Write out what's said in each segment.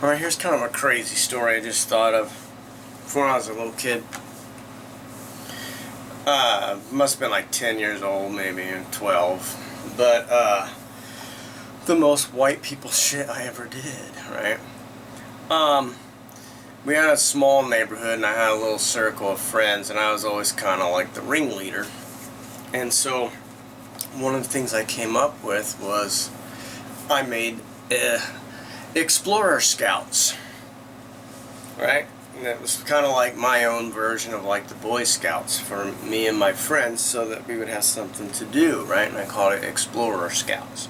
Alright, here's kind of a crazy story I just thought of before I was a little kid. Must have been like 10 years old, maybe 12. But the most white people shit I ever did, right? We had a small neighborhood and I had a little circle of friends, and I was always kind of like the ringleader. And so one of the things I came up with was I made Explorer Scouts, right? And it was kind of like my own version of like the Boy Scouts for me and my friends, so that we would have something to do, right? And I called it Explorer Scouts.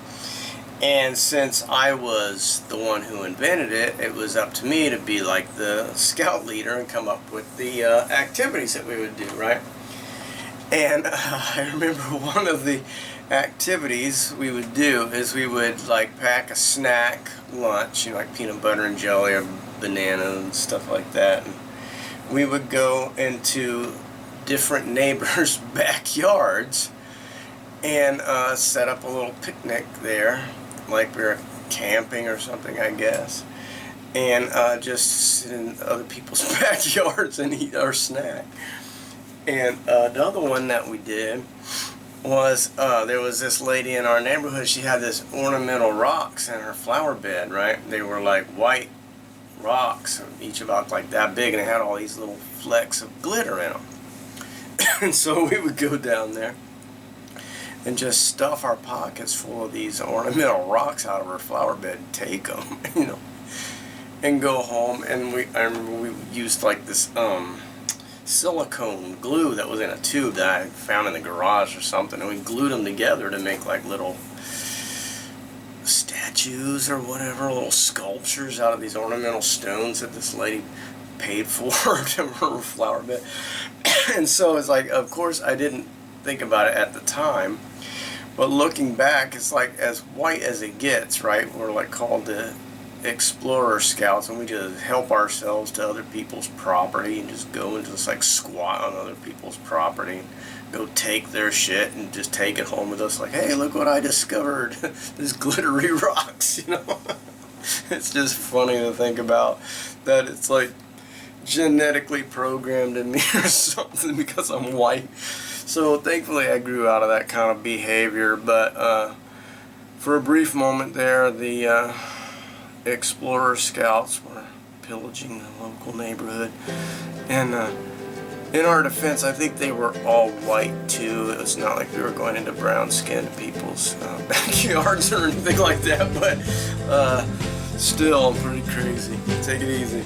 And since I was the one who invented it, it was up to me to be like the scout leader and come up with the activities that we would do, right? And I remember one of the activities we would do is we would like pack a snack lunch, like peanut butter and jelly or banana and stuff like that. And we would go into different neighbors' backyards and set up a little picnic there, like we were camping or something, I guess, and just sit in other people's backyards and eat our snack. And the other one that we did was there was this lady in our neighborhood. She had this ornamental rocks in her flower bed, right? They were like white rocks, each about like that big, and they had all these little flecks of glitter in them. And so we would go down there and just stuff our pockets full of these ornamental rocks out of her flower bed and take them, and go home. And I remember we used like this silicone glue that was in a tube that I found in the garage or something, and we glued them together to make like little statues or whatever, little sculptures out of these ornamental stones that this lady paid for to her flower bed. And so it's like, of course I didn't think about it at the time, but looking back, it's like as white as it gets, right? We're like called the Explorer Scouts, and we just help ourselves to other people's property and just go and just like squat on other people's property and go take their shit and just take it home with us, like, hey, look what I discovered. This glittery rocks, It's just funny to think about that it's like genetically programmed in me or something because I'm white. So thankfully I grew out of that kind of behavior, but for a brief moment there, the Explorer Scouts were pillaging the local neighborhood. And in our defense, I think they were all white too. It was not like we were going into brown-skinned people's backyards or anything like that, but still pretty crazy. Take it easy.